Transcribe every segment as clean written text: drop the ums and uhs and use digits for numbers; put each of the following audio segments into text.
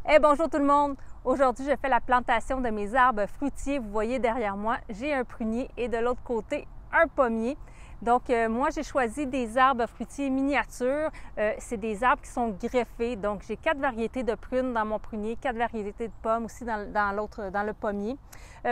Hey, bonjour tout le monde! Aujourd'hui, je fais la plantation de mes arbres fruitiers. Vous voyez derrière moi, j'ai un prunier et de l'autre côté, un pommier. Donc, moi, j'ai choisi des arbres fruitiers miniatures. C'est des arbres qui sont greffés. Donc, j'ai 4 variétés de prunes dans mon prunier, 4 variétés de pommes aussi dans le pommier.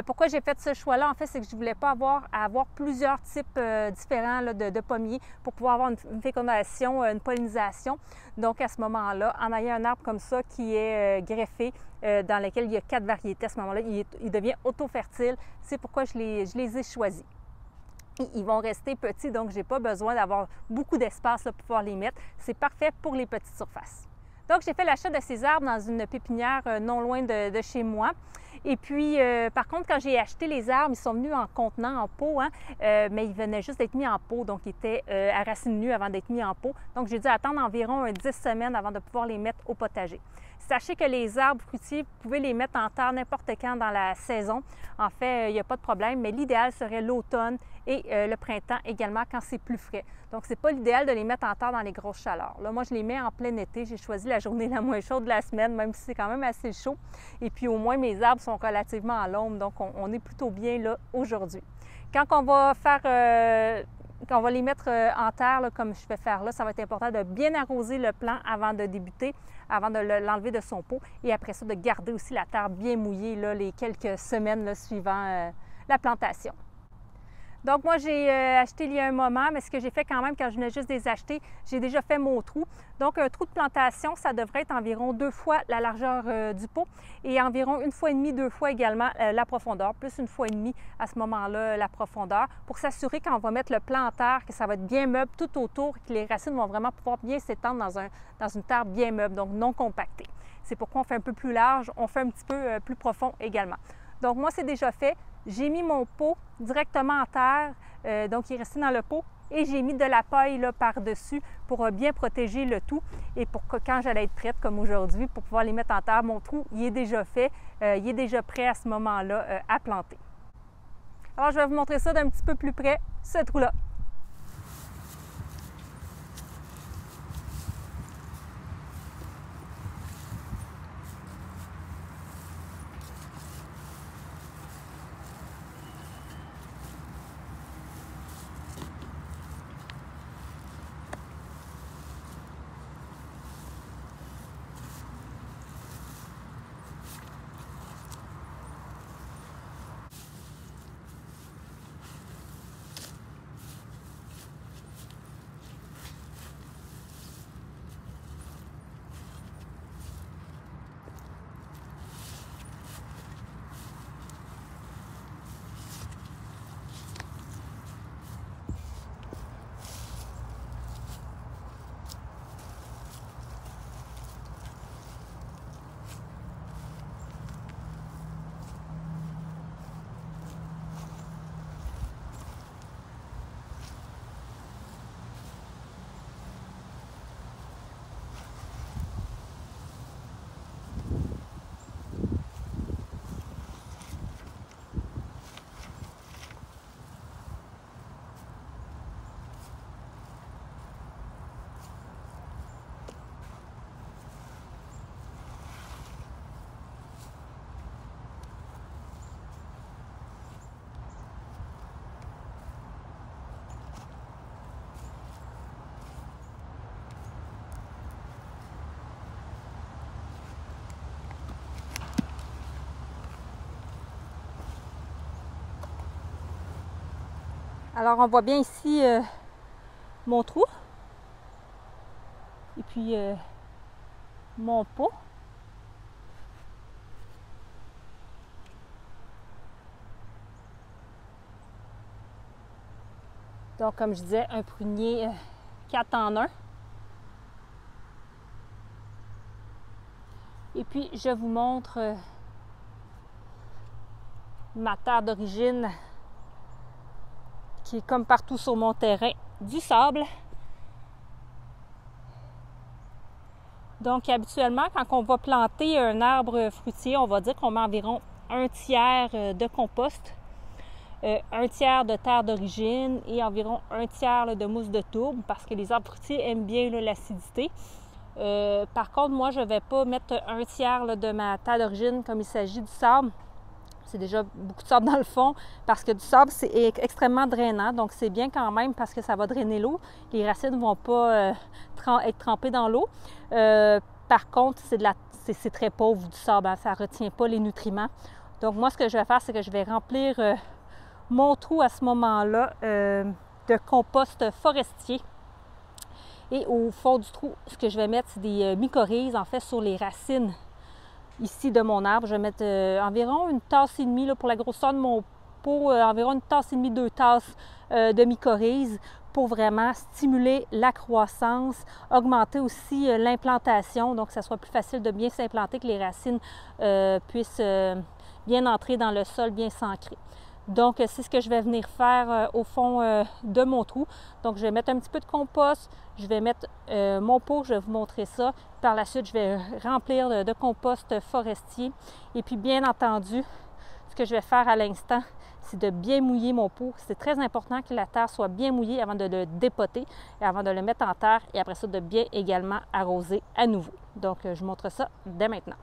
Pourquoi j'ai fait ce choix-là? En fait, c'est que je ne voulais pas avoir plusieurs types différents là, de pommiers pour pouvoir avoir une fécondation, une pollinisation. Donc, à ce moment-là, en ayant un arbre comme ça qui est greffé, dans lequel il y a 4 variétés, à ce moment-là, il devient auto-fertile. C'est pourquoi je les ai choisis. Ils vont rester petits, donc je n'ai pas besoin d'avoir beaucoup d'espace pour pouvoir les mettre. C'est parfait pour les petites surfaces. Donc, j'ai fait l'achat de ces arbres dans une pépinière non loin de chez moi. Et puis, par contre, quand j'ai acheté les arbres, ils sont venus en contenant, en pot, mais ils venaient juste d'être mis en pot, donc ils étaient à racines nues avant d'être mis en pot. Donc, j'ai dû attendre environ 10 semaines avant de pouvoir les mettre au potager. Sachez que les arbres fruitiers, vous pouvez les mettre en terre n'importe quand dans la saison. En fait, il n'y a pas de problème, mais l'idéal serait l'automne et le printemps également quand c'est plus frais. Donc, ce n'est pas l'idéal de les mettre en terre dans les grosses chaleurs. Là, moi, je les mets en plein été. J'ai choisi la journée la moins chaude de la semaine, même si c'est quand même assez chaud. Et puis, au moins, mes arbres sont relativement à l'ombre, donc on est plutôt bien là aujourd'hui. Quand on va les mettre en terre, là, comme je vais faire là, ça va être important de bien arroser le plant avant de débuter, avant de l'enlever de son pot. Et après ça, de garder aussi la terre bien mouillée là, les quelques semaines là, suivant la plantation. Donc, moi, j'ai acheté il y a un moment, mais ce que j'ai fait quand même quand je venais juste de les acheter, j'ai déjà fait mon trou. Donc, un trou de plantation, ça devrait être environ 2 fois la largeur du pot et environ 1,5 fois, 2 fois également la profondeur, plus 1,5 fois à ce moment-là la profondeur, pour s'assurer quand on va mettre le plant en terre que ça va être bien meuble tout autour et que les racines vont vraiment pouvoir bien s'étendre dans une terre bien meuble, donc non compactée. C'est pourquoi on fait un peu plus large, on fait un petit peu plus profond également. Donc, moi, c'est déjà fait. J'ai mis mon pot directement en terre, donc il est resté dans le pot, et j'ai mis de la paille par-dessus pour bien protéger le tout et pour que quand j'allais être prête, comme aujourd'hui, pour pouvoir les mettre en terre, mon trou, il est déjà fait, il est déjà prêt à ce moment-là à planter. Alors, je vais vous montrer ça d'un petit peu plus près, ce trou-là. Alors, on voit bien ici mon trou et puis mon pot. Donc, comme je disais, un prunier 4 en 1. Et puis, je vous montre ma terre d'origine qui est comme partout sur mon terrain, du sable. Donc, habituellement, quand on va planter un arbre fruitier, on va dire qu'on met environ 1/3 de compost, 1/3 de terre d'origine et environ 1/3 de mousse de tourbe parce que les arbres fruitiers aiment bien l'acidité. Par contre, moi, je ne vais pas mettre un tiers là, de ma terre d'origine comme il s'agit du sable. C'est déjà beaucoup de sable dans le fond parce que du sable, c'est extrêmement drainant. Donc, c'est bien quand même parce que ça va drainer l'eau. Les racines ne vont pas être trempées dans l'eau. Par contre, c'est très pauvre du sable. Hein, ça ne retient pas les nutriments. Donc, moi, ce que je vais faire, c'est que je vais remplir mon trou à ce moment-là de compost forestier. Et au fond du trou, ce que je vais mettre, c'est des mycorhizes, en fait, sur les racines ici de mon arbre. Je vais mettre environ une tasse et demie là, pour la grosseur de mon pot, environ une tasse et demie, 2 tasses de mycorhizes pour vraiment stimuler la croissance, augmenter aussi l'implantation, donc que ça soit plus facile de bien s'implanter, que les racines puissent bien entrer dans le sol, bien s'ancrer. Donc, c'est ce que je vais venir faire au fond de mon trou. Donc, je vais mettre un petit peu de compost, je vais mettre mon pot, je vais vous montrer ça. Par la suite, je vais remplir de compost forestier. Et puis, bien entendu, ce que je vais faire à l'instant, c'est de bien mouiller mon pot. C'est très important que la terre soit bien mouillée avant de le dépoter et avant de le mettre en terre. Et après ça, de bien également arroser à nouveau. Donc, je vous montre ça dès maintenant.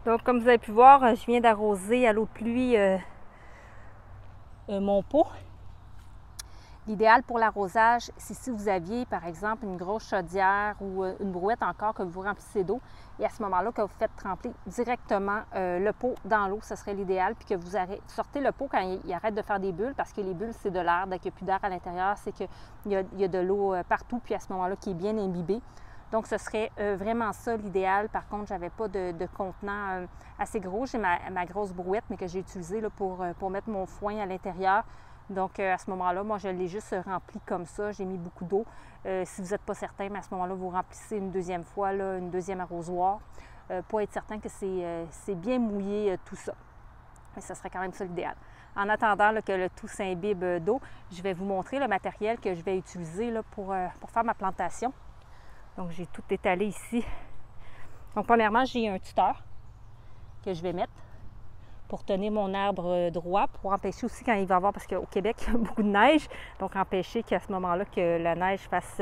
Donc, comme vous avez pu voir, je viens d'arroser à l'eau de pluie mon pot. L'idéal pour l'arrosage, c'est si vous aviez, par exemple, une grosse chaudière ou une brouette encore que vous remplissez d'eau et à ce moment-là, que vous faites tremper directement le pot dans l'eau, ce serait l'idéal, puis que vous sortez le pot quand il arrête de faire des bulles, parce que les bulles, c'est de l'air. Dès qu'il n'y a plus d'air à l'intérieur, c'est qu'il y a de l'eau partout, puis à ce moment-là, qui est bien imbibée. Donc, ce serait vraiment ça l'idéal. Par contre, je n'avais pas de contenant assez gros. J'ai ma grosse brouette, mais que j'ai utilisée là, pour mettre mon foin à l'intérieur. Donc, à ce moment-là, moi, je l'ai juste rempli comme ça. J'ai mis beaucoup d'eau. Si vous n'êtes pas certain, mais à ce moment-là, vous remplissez une deuxième fois, là, une deuxième arrosoir, pour être certain que c'est bien mouillé tout ça. Mais ça serait quand même ça l'idéal. En attendant là, que le tout s'imbibe d'eau, je vais vous montrer le matériel que je vais utiliser là, pour faire ma plantation. Donc, j'ai tout étalé ici. Donc, premièrement, j'ai un tuteur que je vais mettre pour tenir mon arbre droit, pour empêcher aussi quand il va y avoir, parce qu'au Québec, il y a beaucoup de neige, donc empêcher qu'à ce moment-là, que la neige fasse...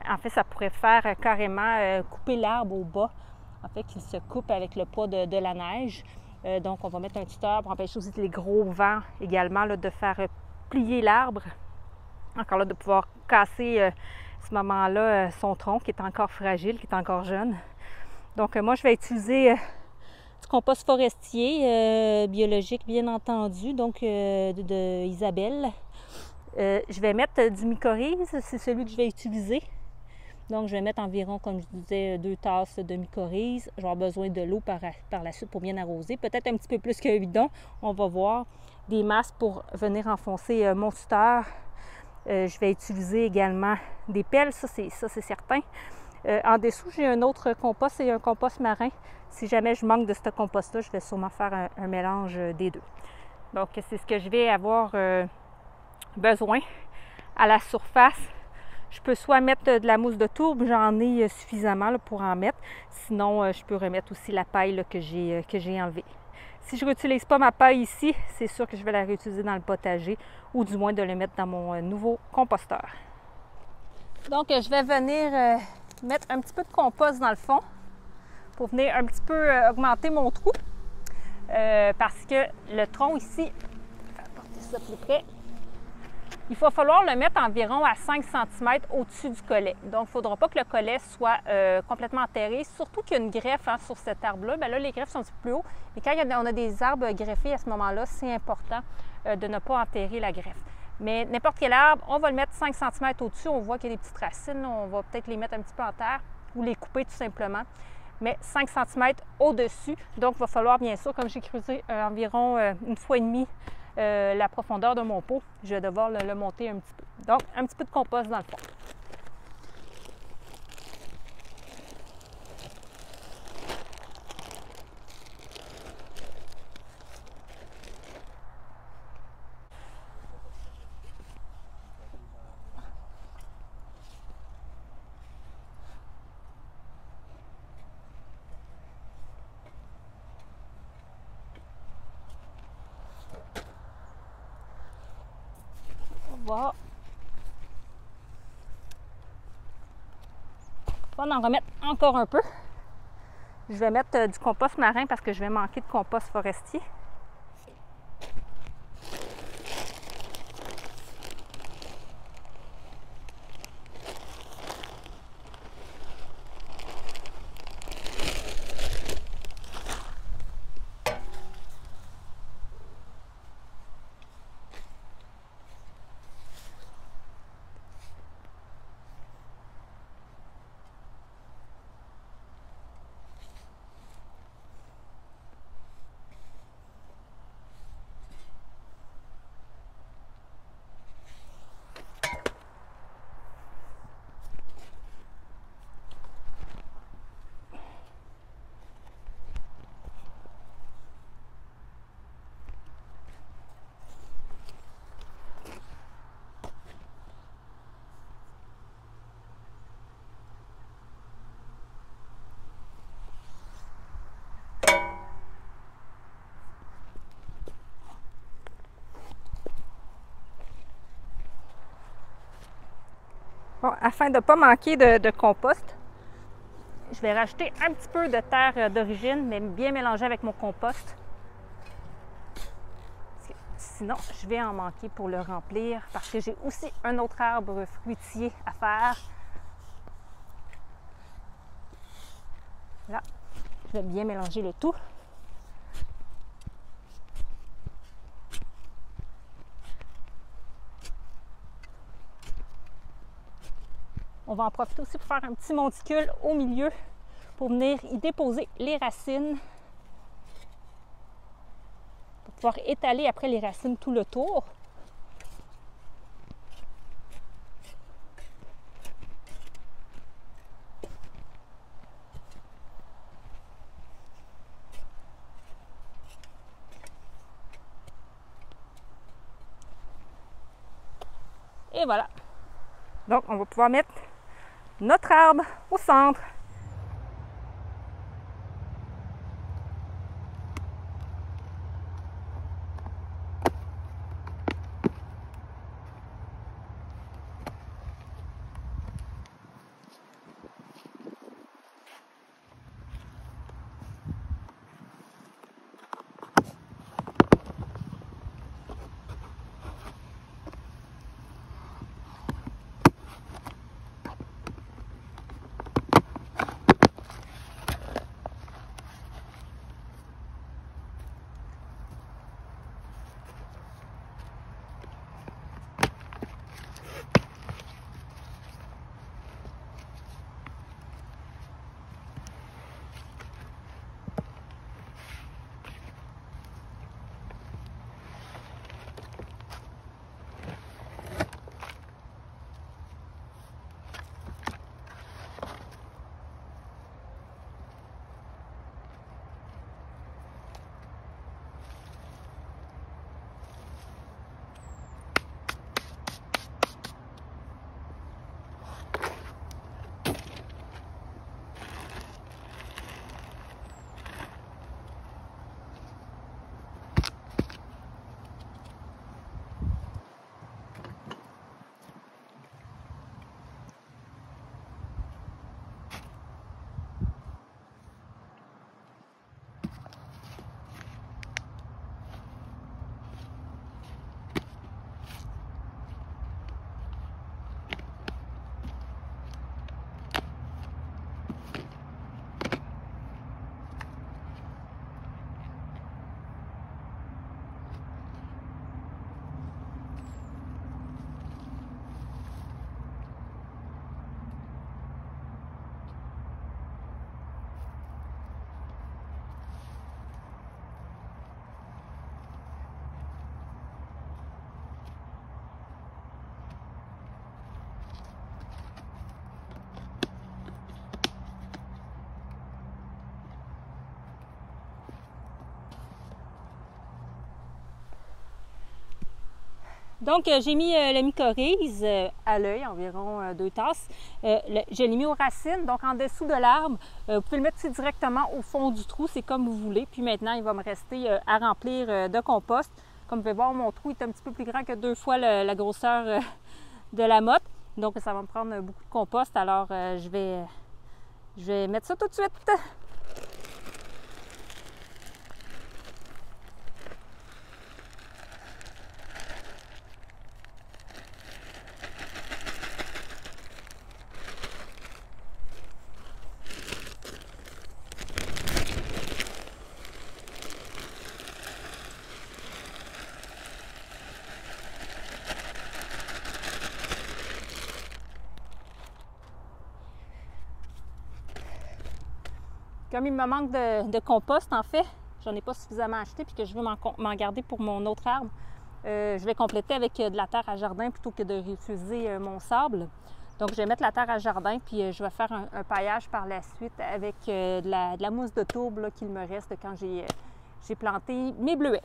en fait, ça pourrait faire carrément couper l'arbre au bas, en fait, qu'il se coupe avec le poids de la neige. Donc, on va mettre un tuteur pour empêcher aussi les gros vents également, là, de faire plier l'arbre. Encore là, de pouvoir casser... à ce moment-là, son tronc qui est encore fragile, qui est encore jeune. Donc, moi, je vais utiliser du compost forestier, biologique, bien entendu, donc de Isabelle. Je vais mettre du mycorhize, c'est celui que je vais utiliser. Donc, je vais mettre environ, comme je disais, 2 tasses de mycorhize. Je vais avoir besoin de l'eau par la suite pour bien arroser. Peut-être un petit peu plus qu'un bidon, on va voir. Des masses pour venir enfoncer mon tuteur. Je vais utiliser également des pelles, ça c'est certain. En dessous, j'ai un autre compost, c'est un compost marin. Si jamais je manque de ce compost-là, je vais sûrement faire un mélange des deux. Donc, c'est ce que je vais avoir besoin. À la surface, Je peux soit mettre de la mousse de tourbe, j'en ai suffisamment là, pour en mettre. Sinon, je peux remettre aussi la paille là, que j'ai enlevée. Si je ne réutilise pas ma paille ici, c'est sûr que je vais la réutiliser dans le potager ou du moins de le mettre dans mon nouveau composteur. Donc, je vais venir mettre un petit peu de compost dans le fond pour venir un petit peu augmenter mon trou. Parce que le tronc ici, je vais apporter ça plus près, il va falloir le mettre environ à 5 cm au-dessus du collet. Donc, il ne faudra pas que le collet soit complètement enterré, surtout qu'il y a une greffe sur cet arbre-là. Bien là, les greffes sont un petit peu plus haut. Et quand on a des arbres greffés à ce moment-là, c'est important de ne pas enterrer la greffe. Mais n'importe quel arbre, on va le mettre 5 cm au-dessus. On voit qu'il y a des petites racines. On va peut-être les mettre un petit peu en terre ou les couper tout simplement. Mais 5 cm au-dessus. Donc, il va falloir, bien sûr, comme j'ai creusé environ une fois et demie la profondeur de mon pot, je vais devoir le monter un petit peu. Donc, un petit peu de compost dans le fond. On va en remettre encore un peu. Je vais mettre du compost marin parce que je vais manquer de compost forestier. Bon, afin de ne pas manquer de compost, je vais rajouter un petit peu de terre d'origine, mais bien mélangée avec mon compost. Sinon, je vais en manquer pour le remplir parce que j'ai aussi un autre arbre fruitier à faire. Là, je vais bien mélanger le tout. On va en profiter aussi pour faire un petit monticule au milieu pour venir y déposer les racines. Pour pouvoir étaler après les racines tout le tour. Et voilà. Donc, on va pouvoir mettre notre arbre au centre. Donc, j'ai mis le mycorhize à l'œil, environ 2 tasses. Je l'ai mis aux racines, donc en dessous de l'arbre. Vous pouvez le mettre aussi directement au fond du trou, c'est comme vous voulez. Puis maintenant, il va me rester à remplir de compost. Comme vous pouvez voir, mon trou est un petit peu plus grand que 2 fois la grosseur de la motte. Donc, ça va me prendre beaucoup de compost. Alors, je vais mettre ça tout de suite. Comme il me manque de compost, en fait, j'en ai pas suffisamment acheté puis que je veux m'en garder pour mon autre arbre, je vais compléter avec de la terre à jardin plutôt que de réutiliser mon sable. Donc, je vais mettre la terre à jardin puis je vais faire un paillage par la suite avec de la mousse de tourbe qu'il me reste de quand j'ai planté mes bleuets.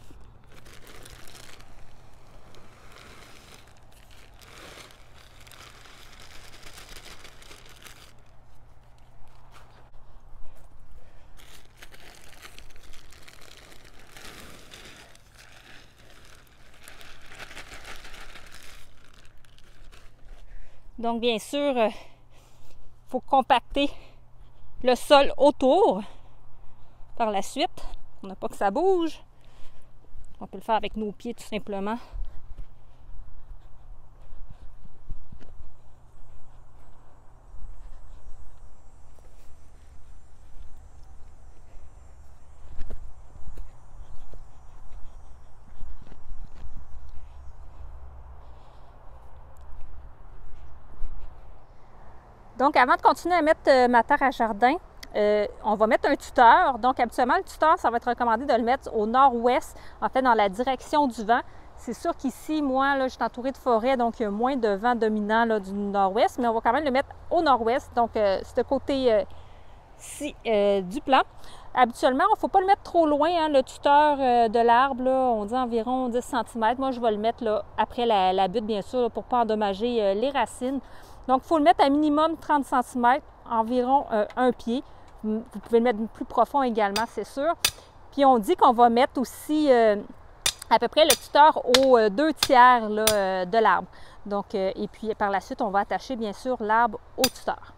Donc, bien sûr, il faut compacter le sol autour par la suite. On n'a pas que ça bouge. On peut le faire avec nos pieds tout simplement. Donc, avant de continuer à mettre ma terre à jardin, on va mettre un tuteur. Donc, habituellement, le tuteur, ça va être recommandé de le mettre au nord-ouest, en fait, dans la direction du vent. C'est sûr qu'ici, moi, là, je suis entourée de forêt, donc il y a moins de vent dominant là, du nord-ouest, mais on va quand même le mettre au nord-ouest, donc ce côté-ci du plan. Habituellement, il ne faut pas le mettre trop loin, hein, le tuteur de l'arbre, on dit environ 10 cm. Moi, je vais le mettre là, après la butte, bien sûr, là, pour ne pas endommager les racines. Donc, il faut le mettre à minimum 30 cm, environ un pied. Vous pouvez le mettre plus profond également, c'est sûr. Puis, on dit qu'on va mettre aussi à peu près le tuteur aux 2 tiers là, de l'arbre. Donc, et puis, par la suite, on va attacher, bien sûr, l'arbre au tuteur.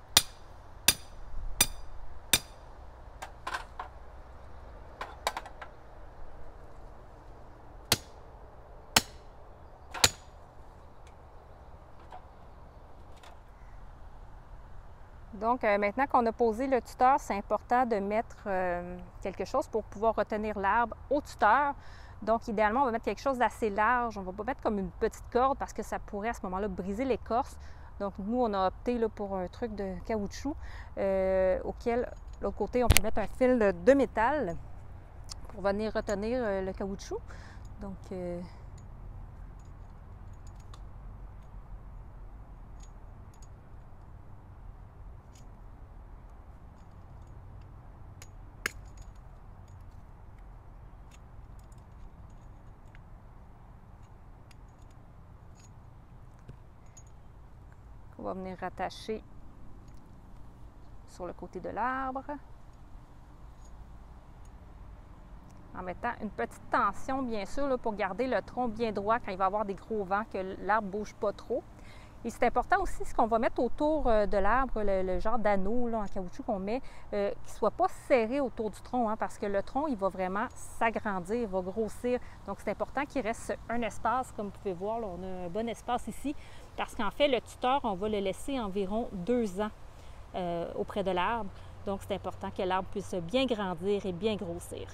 Donc, maintenant qu'on a posé le tuteur, c'est important de mettre quelque chose pour pouvoir retenir l'arbre au tuteur. Donc, idéalement, on va mettre quelque chose d'assez large. On ne va pas mettre comme une petite corde parce que ça pourrait à ce moment-là briser l'écorce. Donc, nous, on a opté là, pour un truc de caoutchouc auquel, de l'autre côté, on peut mettre un fil de métal pour venir retenir le caoutchouc. Donc, on va venir rattacher sur le côté de l'arbre en mettant une petite tension, bien sûr, là, pour garder le tronc bien droit quand il va y avoir des gros vents, que l'arbre ne bouge pas trop. Et c'est important aussi ce qu'on va mettre autour de l'arbre, le genre d'anneau en caoutchouc qu'on met, qu'il ne soit pas serré autour du tronc, hein, parce que le tronc, il va vraiment s'agrandir, il va grossir. Donc, c'est important qu'il reste un espace, comme vous pouvez voir, là, on a un bon espace ici, parce qu'en fait, le tuteur, on va le laisser environ 2 ans auprès de l'arbre. Donc, c'est important que l'arbre puisse bien grandir et bien grossir.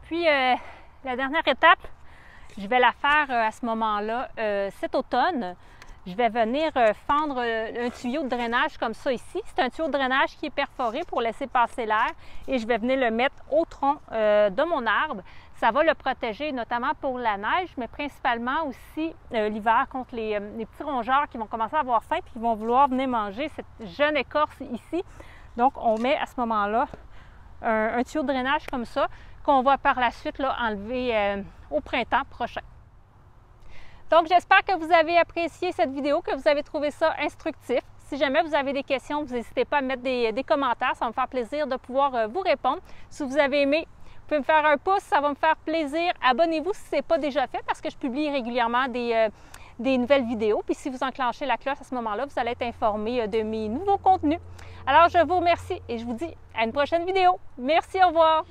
Puis, la dernière étape, je vais la faire à ce moment-là cet automne. Je vais venir fendre un tuyau de drainage comme ça ici. C'est un tuyau de drainage qui est perforé pour laisser passer l'air et je vais venir le mettre au tronc de mon arbre. Ça va le protéger notamment pour la neige, mais principalement aussi l'hiver contre les petits rongeurs qui vont commencer à avoir faim et qui vont vouloir venir manger cette jeune écorce ici. Donc, on met à ce moment-là un tuyau de drainage comme ça qu'on va par la suite là, enlever au printemps prochain. Donc, j'espère que vous avez apprécié cette vidéo, que vous avez trouvé ça instructif. Si jamais vous avez des questions, vous n'hésitez pas à mettre des commentaires. Ça va me faire plaisir de pouvoir vous répondre. Si vous avez aimé, vous pouvez me faire un pouce, ça va me faire plaisir. Abonnez-vous si ce n'est pas déjà fait parce que je publie régulièrement des nouvelles vidéos. Puis si vous enclenchez la cloche à ce moment-là, vous allez être informé de mes nouveaux contenus. Alors, je vous remercie et je vous dis à une prochaine vidéo. Merci, au revoir!